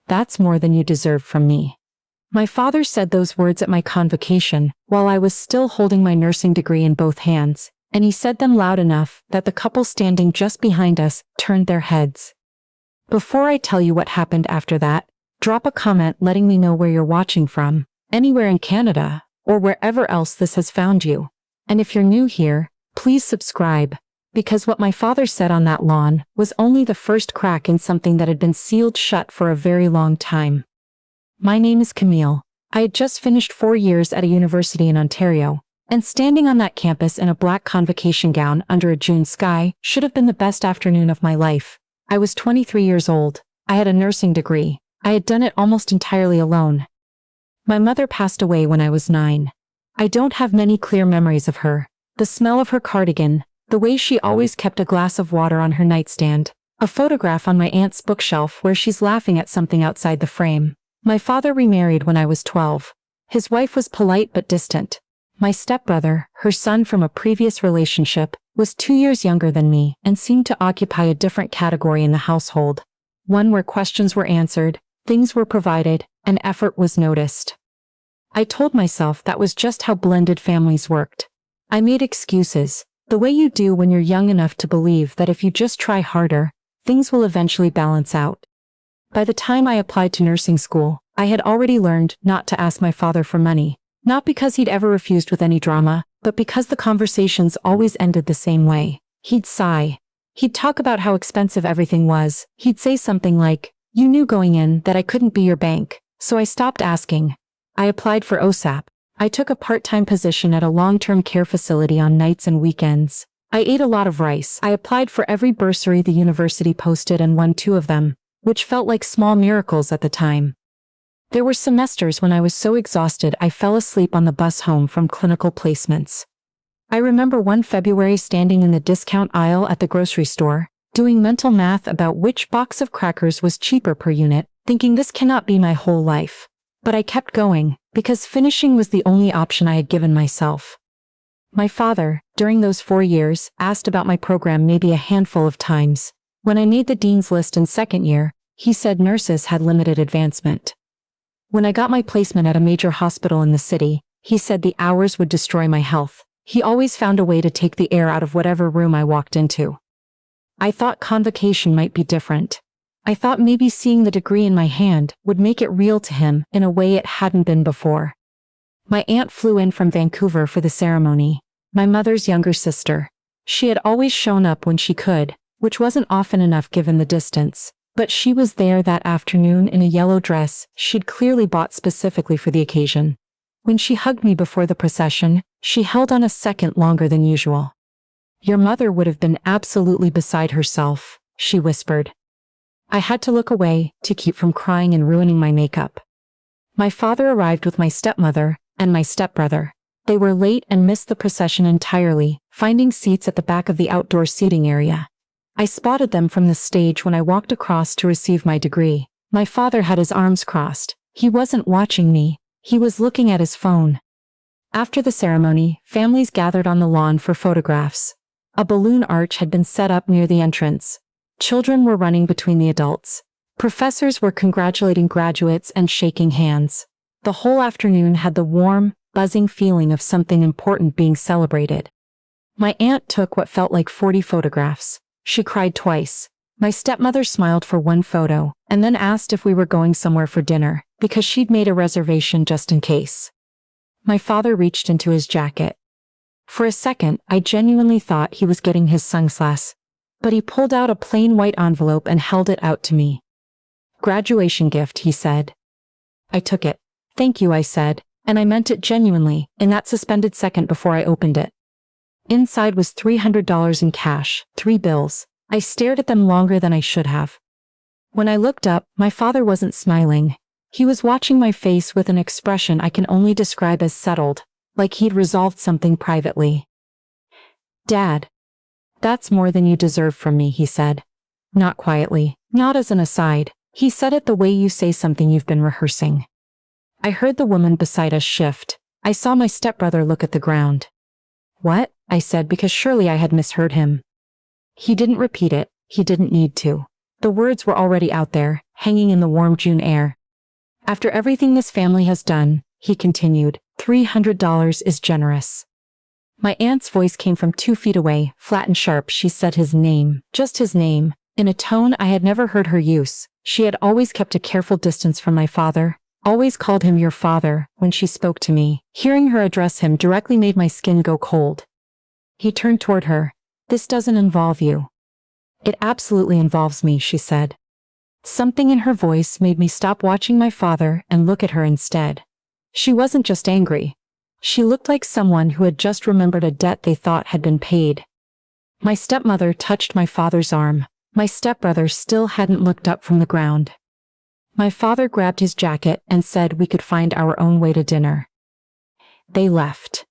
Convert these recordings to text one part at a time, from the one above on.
"That's more than you deserve from me." My father said those words at my convocation, while I was still holding my nursing degree in both hands, and he said them loud enough that the couple standing just behind us turned their heads. Before I tell you what happened after that, drop a comment letting me know where you're watching from, anywhere in Canada, or wherever else this has found you. And if you're new here, please subscribe, because what my father said on that lawn was only the first crack in something that had been sealed shut for a very long time. My name is Camille. I had just finished 4 years at a university in Ontario, and standing on that campus in a black convocation gown under a June sky should have been the best afternoon of my life. I was 23 years old. I had a nursing degree. I had done it almost entirely alone. My mother passed away when I was 9. I don't have many clear memories of her. The smell of her cardigan, the way she always kept a glass of water on her nightstand, a photograph on my aunt's bookshelf where she's laughing at something outside the frame. My father remarried when I was 12. His wife was polite but distant. My stepbrother, her son from a previous relationship, was 2 years younger than me and seemed to occupy a different category in the household. One where questions were answered, things were provided, and effort was noticed. I told myself that was just how blended families worked. I made excuses, the way you do when you're young enough to believe that if you just try harder, things will eventually balance out. By the time I applied to nursing school, I had already learned not to ask my father for money, not because he'd ever refused with any drama, but because the conversations always ended the same way. He'd sigh. He'd talk about how expensive everything was. He'd say something like, "You knew going in that I couldn't be your bank, so I stopped asking." I applied for OSAP. I took a part-time position at a long-term care facility on nights and weekends. I ate a lot of rice. I applied for every bursary the university posted and won 2 of them, which felt like small miracles at the time. There were semesters when I was so exhausted I fell asleep on the bus home from clinical placements. I remember one February standing in the discount aisle at the grocery store, doing mental math about which box of crackers was cheaper per unit, thinking this cannot be my whole life. But I kept going, because finishing was the only option I had given myself. My father, during those 4 years, asked about my program maybe a handful of times. When I made the dean's list in second year, he said nurses had limited advancement. When I got my placement at a major hospital in the city, he said the hours would destroy my health. He always found a way to take the air out of whatever room I walked into. I thought convocation might be different. I thought maybe seeing the degree in my hand would make it real to him in a way it hadn't been before. My aunt flew in from Vancouver for the ceremony, my mother's younger sister. She had always shown up when she could, which wasn't often enough given the distance. But she was there that afternoon in a yellow dress she'd clearly bought specifically for the occasion. When she hugged me before the procession, she held on a second longer than usual. "Your mother would have been absolutely beside herself," she whispered. I had to look away to keep from crying and ruining my makeup. My father arrived with my stepmother and my stepbrother. They were late and missed the procession entirely, finding seats at the back of the outdoor seating area. I spotted them from the stage when I walked across to receive my degree. My father had his arms crossed. He wasn't watching me. He was looking at his phone. After the ceremony, families gathered on the lawn for photographs. A balloon arch had been set up near the entrance. Children were running between the adults. Professors were congratulating graduates and shaking hands. The whole afternoon had the warm, buzzing feeling of something important being celebrated. My aunt took what felt like 40 photographs. She cried twice. My stepmother smiled for one photo, and then asked if we were going somewhere for dinner, because she'd made a reservation just in case. My father reached into his jacket. For a second, I genuinely thought he was getting his sunglasses, but he pulled out a plain white envelope and held it out to me. "Graduation gift," he said. I took it. "Thank you," I said, and I meant it genuinely, in that suspended second before I opened it. Inside was $300 in cash, 3 bills. I stared at them longer than I should have. When I looked up, my father wasn't smiling. He was watching my face with an expression I can only describe as settled, like he'd resolved something privately. "Dad, that's more than you deserve from me," he said. Not quietly, not as an aside. He said it the way you say something you've been rehearsing. I heard the woman beside us shift. I saw my stepbrother look at the ground. "What?" I said, because surely I had misheard him. He didn't repeat it. He didn't need to. The words were already out there, hanging in the warm June air. After everything this family has done, he continued, $300 is generous. My aunt's voice came from 2 feet away, flat and sharp. She said his name, just his name, in a tone I had never heard her use. She had always kept a careful distance from my father, always called him your father when she spoke to me. Hearing her address him directly made my skin go cold. He turned toward her. This doesn't involve you. It absolutely involves me, she said. Something in her voice made me stop watching my father and look at her instead. She wasn't just angry. She looked like someone who had just remembered a debt they thought had been paid. My stepmother touched my father's arm. My stepbrother still hadn't looked up from the ground. My father grabbed his jacket and said we could find our own way to dinner. They left.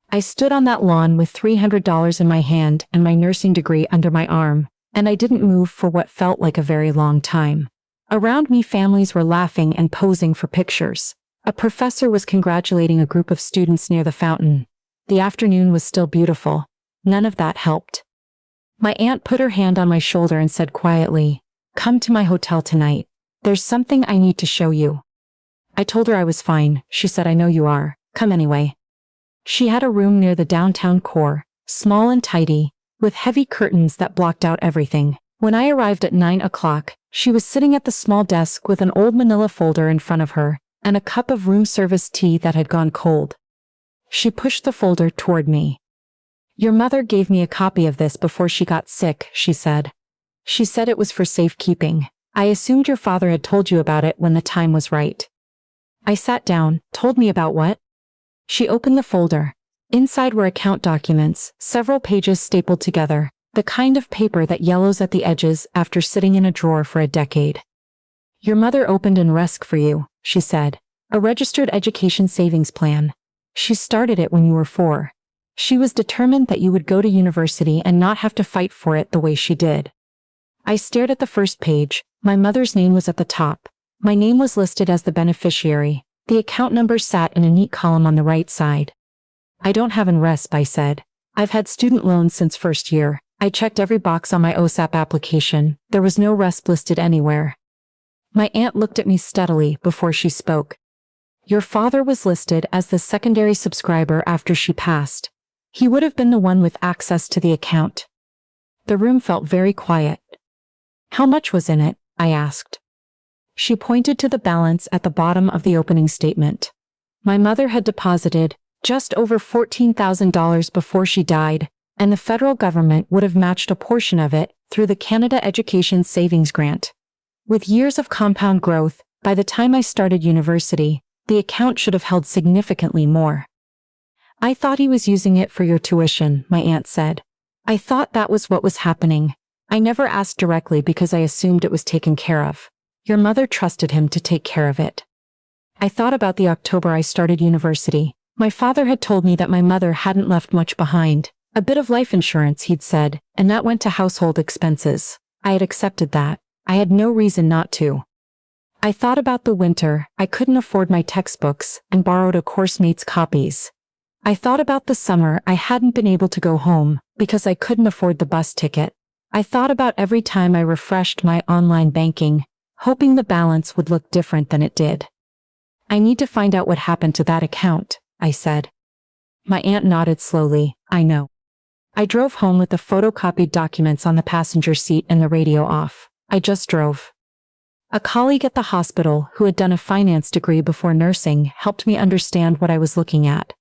I stood on that lawn with $300 in my hand and my nursing degree under my arm, and I didn't move for what felt like a very long time. Around me, families were laughing and posing for pictures. A professor was congratulating a group of students near the fountain. The afternoon was still beautiful. None of that helped. My aunt put her hand on my shoulder and said quietly, "Come to my hotel tonight. There's something I need to show you." I told her I was fine. She said, "I know you are. Come anyway." She had a room near the downtown core, small and tidy, with heavy curtains that blocked out everything. When I arrived at 9 o'clock, she was sitting at the small desk with an old manila folder in front of her, and a cup of room service tea that had gone cold. She pushed the folder toward me. "Your mother gave me a copy of this before she got sick," she said. "She said it was for safekeeping. I assumed your father had told you about it when the time was right." I sat down. "Told me about what?" She opened the folder. Inside were account documents, several pages stapled together, the kind of paper that yellows at the edges after sitting in a drawer for a decade. "Your mother opened an RESC for you," she said. "A registered education savings plan. She started it when you were 4. She was determined that you would go to university and not have to fight for it the way she did." I stared at the first page. My mother's name was at the top. My name was listed as the beneficiary. The account number sat in a neat column on the right side. "I don't have an RESP," I said. "I've had student loans since first year. I checked every box on my OSAP application. There was no RESP listed anywhere." My aunt looked at me steadily before she spoke. "Your father was listed as the secondary subscriber after she passed. He would have been the one with access to the account." The room felt very quiet. "How much was in it?" I asked. She pointed to the balance at the bottom of the opening statement. My mother had deposited just over $14,000 before she died, and the federal government would have matched a portion of it through the Canada Education Savings Grant. With years of compound growth, by the time I started university, the account should have held significantly more. "I thought he was using it for your tuition," my aunt said. "I thought that was what was happening. I never asked directly because I assumed it was taken care of. Your mother trusted him to take care of it." I thought about the October I started university. My father had told me that my mother hadn't left much behind. A bit of life insurance, he'd said, and that went to household expenses. I had accepted that. I had no reason not to. I thought about the winter I couldn't afford my textbooks and borrowed a course mate's copies. I thought about the summer I hadn't been able to go home because I couldn't afford the bus ticket. I thought about every time I refreshed my online banking, hoping the balance would look different than it did. "I need to find out what happened to that account," I said. My aunt nodded slowly. "I know." I drove home with the photocopied documents on the passenger seat and the radio off. I just drove. A colleague at the hospital who had done a finance degree before nursing helped me understand what I was looking at.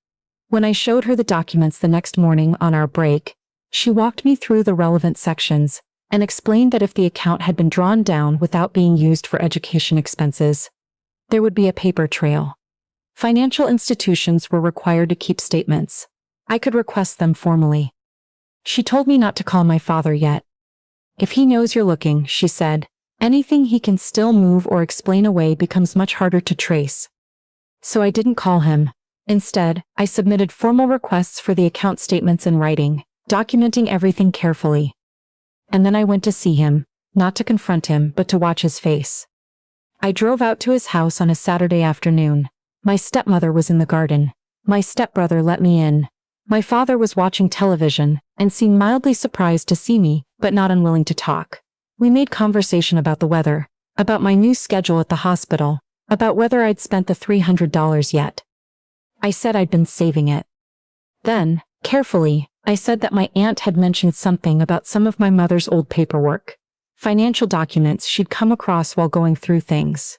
When I showed her the documents the next morning on our break, she walked me through the relevant sections and explained that if the account had been drawn down without being used for education expenses, there would be a paper trail. Financial institutions were required to keep statements. I could request them formally. She told me not to call my father yet. "If he knows you're looking," she said, "anything he can still move or explain away becomes much harder to trace." So I didn't call him. Instead, I submitted formal requests for the account statements in writing, documenting everything carefully. And then I went to see him, not to confront him, but to watch his face. I drove out to his house on a Saturday afternoon. My stepmother was in the garden. My stepbrother let me in. My father was watching television and seemed mildly surprised to see me, but not unwilling to talk. We made conversation about the weather. about my new schedule at the hospital, about whether I'd spent the $300 yet. I said I'd been saving it. Then, carefully, I said that my aunt had mentioned something about some of my mother's old paperwork, financial documents she'd come across while going through things.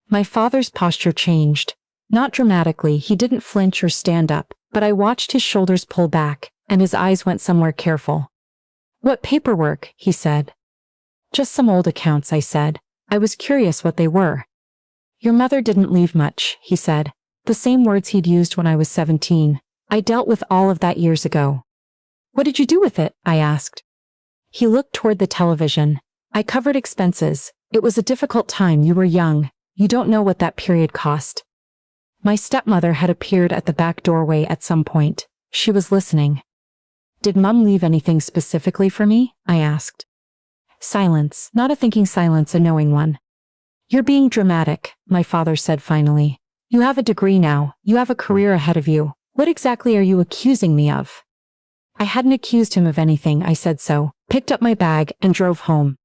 My father's posture changed. Not dramatically, he didn't flinch or stand up, but I watched his shoulders pull back, and his eyes went somewhere careful. "What paperwork?" he said. "Just some old accounts," I said. I was curious what they were. "Your mother didn't leave much," he said. The same words he'd used when I was 17. I dealt with all of that years ago. "What did you do with it?" I asked. He looked toward the television. "I covered expenses. It was a difficult time. You were young. You don't know what that period cost." My stepmother had appeared at the back doorway at some point. She was listening. "Did Mum leave anything specifically for me?" I asked. Silence, not a thinking silence, a knowing one. "You're being dramatic," my father said finally. "You have a degree now. You have a career ahead of you. What exactly are you accusing me of?" I hadn't accused him of anything. I said so, picked up my bag, and drove home.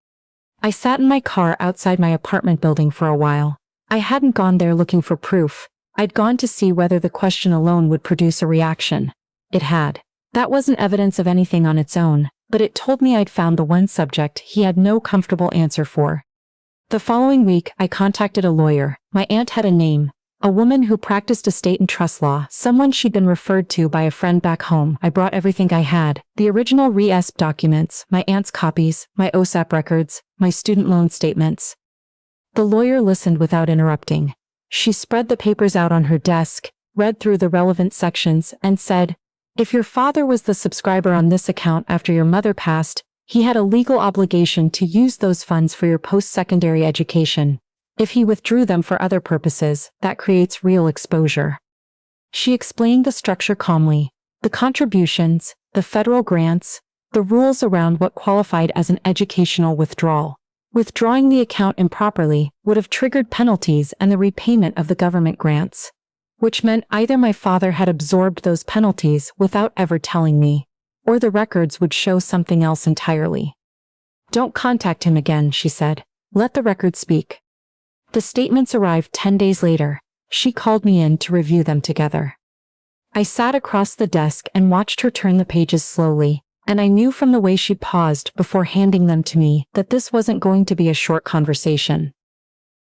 I sat in my car outside my apartment building for a while. I hadn't gone there looking for proof. I'd gone to see whether the question alone would produce a reaction. It had. That wasn't evidence of anything on its own, but it told me I'd found the one subject he had no comfortable answer for. The following week, I contacted a lawyer. My aunt had a name. A woman who practiced estate and trust law, someone she'd been referred to by a friend back home. I brought everything I had, the original Reve documents, my aunt's copies, my OSAP records, my student loan statements. The lawyer listened without interrupting. She spread the papers out on her desk, read through the relevant sections, and said, "If your father was the subscriber on this account after your mother passed, he had a legal obligation to use those funds for your post-secondary education. If he withdrew them for other purposes, that creates real exposure." She explained the structure calmly, the contributions, the federal grants, the rules around what qualified as an educational withdrawal. Withdrawing the account improperly would have triggered penalties and the repayment of the government grants, which meant either my father had absorbed those penalties without ever telling me, or the records would show something else entirely. "Don't contact him again," she said. "Let the record speak." The statements arrived 10 days later. She called me in to review them together. I sat across the desk and watched her turn the pages slowly, and I knew from the way she paused before handing them to me that this wasn't going to be a short conversation.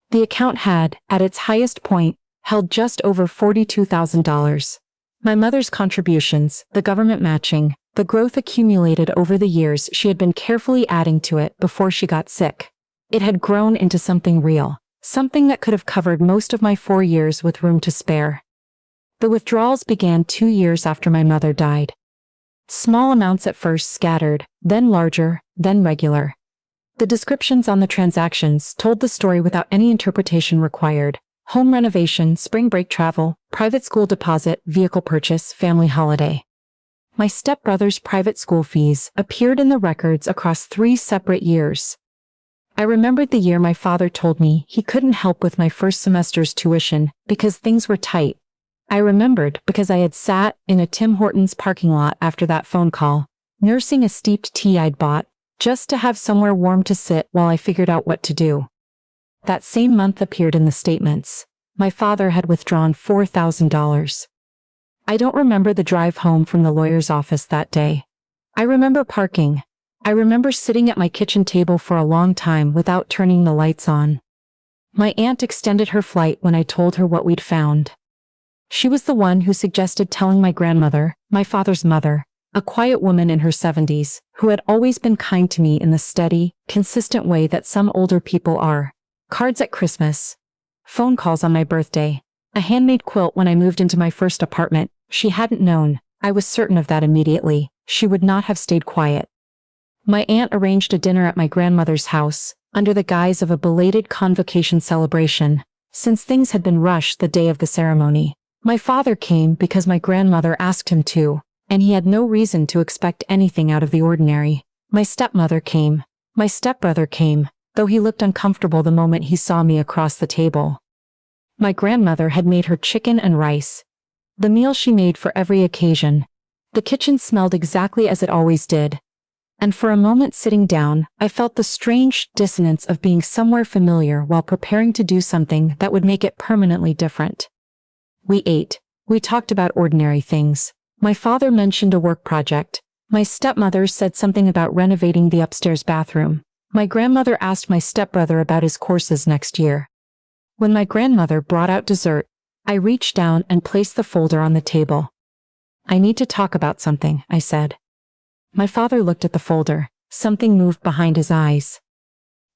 The account had, at its highest point, held just over $42,000. My mother's contributions, the government matching, the growth accumulated over the years she had been carefully adding to it before she got sick. It had grown into something real, something that could have covered most of my 4 years with room to spare. The withdrawals began 2 years after my mother died. Small amounts at first, scattered, then larger, then regular. The descriptions on the transactions told the story without any interpretation required. Home renovation, spring break travel, private school deposit, vehicle purchase, family holiday. My stepbrother's private school fees appeared in the records across 3 separate years. I remembered the year my father told me he couldn't help with my first semester's tuition because things were tight. I remembered because I had sat in a Tim Hortons parking lot after that phone call, nursing a steeped tea I'd bought, just to have somewhere warm to sit while I figured out what to do. That same month appeared in the statements. My father had withdrawn $4,000. I don't remember the drive home from the lawyer's office that day. I remember parking. I remember sitting at my kitchen table for a long time without turning the lights on. My aunt extended her flight when I told her what we'd found. She was the one who suggested telling my grandmother, my father's mother, a quiet woman in her 70s, who had always been kind to me in the steady, consistent way that some older people are. Cards at Christmas. Phone calls on my birthday. A handmade quilt when I moved into my first apartment. She hadn't known. I was certain of that immediately. She would not have stayed quiet. My aunt arranged a dinner at my grandmother's house, under the guise of a belated convocation celebration, since things had been rushed the day of the ceremony. My father came because my grandmother asked him to, and he had no reason to expect anything out of the ordinary. My stepmother came. My stepbrother came, though he looked uncomfortable the moment he saw me across the table. My grandmother had made her chicken and rice, the meal she made for every occasion. The kitchen smelled exactly as it always did. And for a moment sitting down, I felt the strange dissonance of being somewhere familiar while preparing to do something that would make it permanently different. We ate. We talked about ordinary things. My father mentioned a work project. My stepmother said something about renovating the upstairs bathroom. My grandmother asked my stepbrother about his courses next year. When my grandmother brought out dessert, I reached down and placed the folder on the table. "I need to talk about something," I said. My father looked at the folder. Something moved behind his eyes.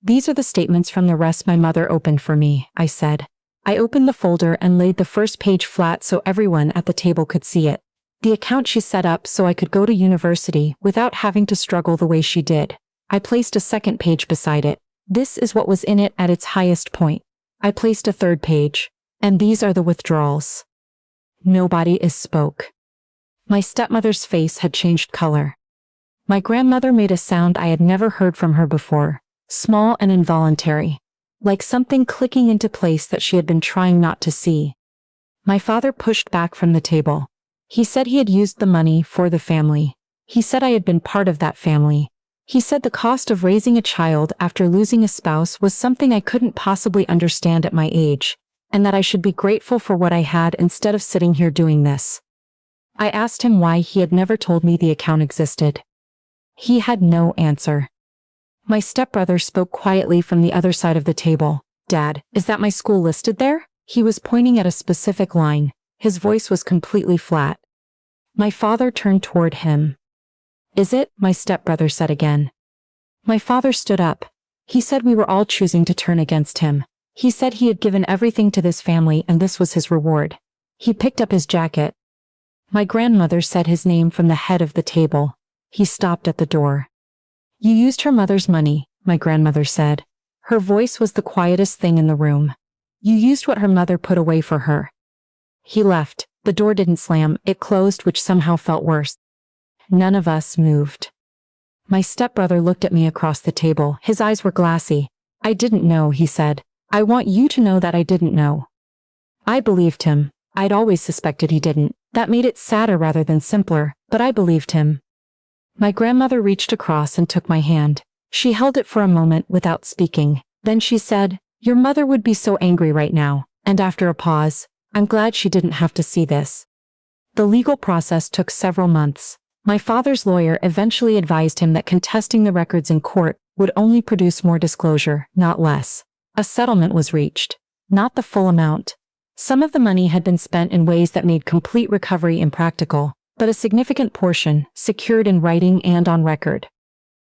"These are the statements from the rest my mother opened for me," I said. I opened the folder and laid the first page flat so everyone at the table could see it. The account she set up so I could go to university without having to struggle the way she did. I placed a second page beside it. This is what was in it at its highest point. I placed a third page. And these are the withdrawals. Nobody spoke. My stepmother's face had changed color. My grandmother made a sound I had never heard from her before, small and involuntary, like something clicking into place that she had been trying not to see. My father pushed back from the table. He said he had used the money for the family. He said I had been part of that family. He said the cost of raising a child after losing a spouse was something I couldn't possibly understand at my age, and that I should be grateful for what I had instead of sitting here doing this. I asked him why he had never told me the account existed. He had no answer. My stepbrother spoke quietly from the other side of the table. "Dad, is that my school listed there?" He was pointing at a specific line. His voice was completely flat. My father turned toward him. "Is it?" my stepbrother said again. My father stood up. He said we were all choosing to turn against him. He said he had given everything to this family and this was his reward. He picked up his jacket. My grandmother said his name from the head of the table. He stopped at the door. "You used her mother's money," my grandmother said. Her voice was the quietest thing in the room. "You used what her mother put away for her." He left. The door didn't slam, it closed, which somehow felt worse. None of us moved. My stepbrother looked at me across the table. His eyes were glassy. "I didn't know," he said. "I want you to know that I didn't know." I believed him. I'd always suspected he didn't. That made it sadder rather than simpler, but I believed him. My grandmother reached across and took my hand. She held it for a moment without speaking. Then she said, "Your mother would be so angry right now," and after a pause, "I'm glad she didn't have to see this." The legal process took several months. My father's lawyer eventually advised him that contesting the records in court would only produce more disclosure, not less. A settlement was reached. Not the full amount. Some of the money had been spent in ways that made complete recovery impractical, but a significant portion, secured in writing and on record.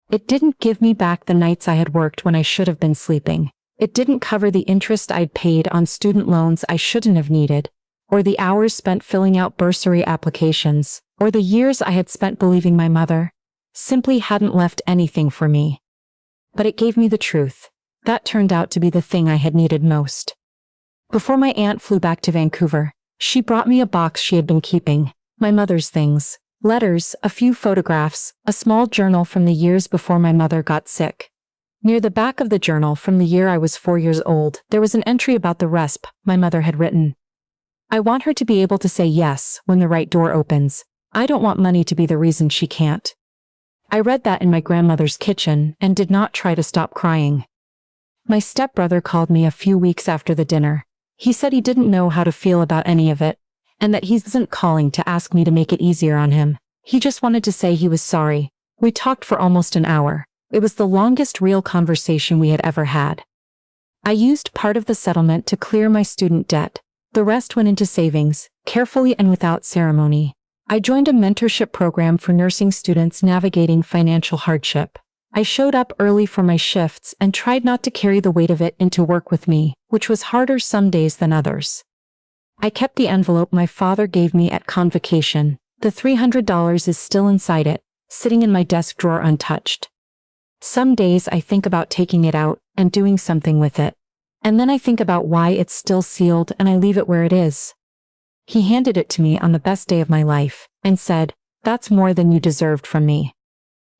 It didn't give me back the nights I had worked when I should have been sleeping. It didn't cover the interest I'd paid on student loans I shouldn't have needed, or the hours spent filling out bursary applications, or the years I had spent believing my mother simply hadn't left anything for me. But it gave me the truth. That turned out to be the thing I had needed most. Before my aunt flew back to Vancouver, she brought me a box she had been keeping, my mother's things, letters, a few photographs, a small journal from the years before my mother got sick. Near the back of the journal from the year I was 4 years old, there was an entry about the resp my mother had written. "I want her to be able to say yes when the right door opens. I don't want money to be the reason she can't." I read that in my grandmother's kitchen and did not try to stop crying. My stepbrother called me a few weeks after the dinner. He said he didn't know how to feel about any of it, and that he wasn't calling to ask me to make it easier on him. He just wanted to say he was sorry. We talked for almost an hour. It was the longest real conversation we had ever had. I used part of the settlement to clear my student debt. The rest went into savings, carefully and without ceremony. I joined a mentorship program for nursing students navigating financial hardship. I showed up early for my shifts and tried not to carry the weight of it into work with me, which was harder some days than others. I kept the envelope my father gave me at Convocation. The $300 is still inside it, sitting in my desk drawer untouched. Some days I think about taking it out and doing something with it. And then I think about why it's still sealed and I leave it where it is. He handed it to me on the best day of my life and said, "That's more than you deserved from me."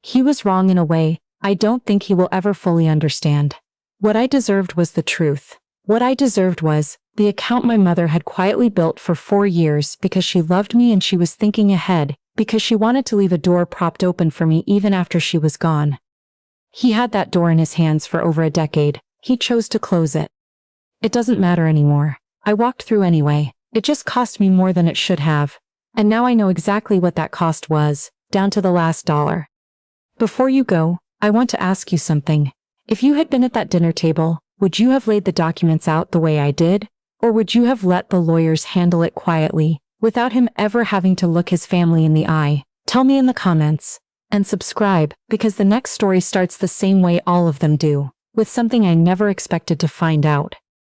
He was wrong in a way I don't think he will ever fully understand. What I deserved was the truth. What I deserved was the account my mother had quietly built for 4 years because she loved me and she was thinking ahead, because she wanted to leave a door propped open for me even after she was gone. He had that door in his hands for over a decade. He chose to close it. It doesn't matter anymore. I walked through anyway. It just cost me more than it should have. And now I know exactly what that cost was, down to the last dollar. Before you go, I want to ask you something. If you had been at that dinner table, would you have laid the documents out the way I did? Or would you have let the lawyers handle it quietly, without him ever having to look his family in the eye? Tell me in the comments. And subscribe, because the next story starts the same way all of them do, with something I never expected to find out.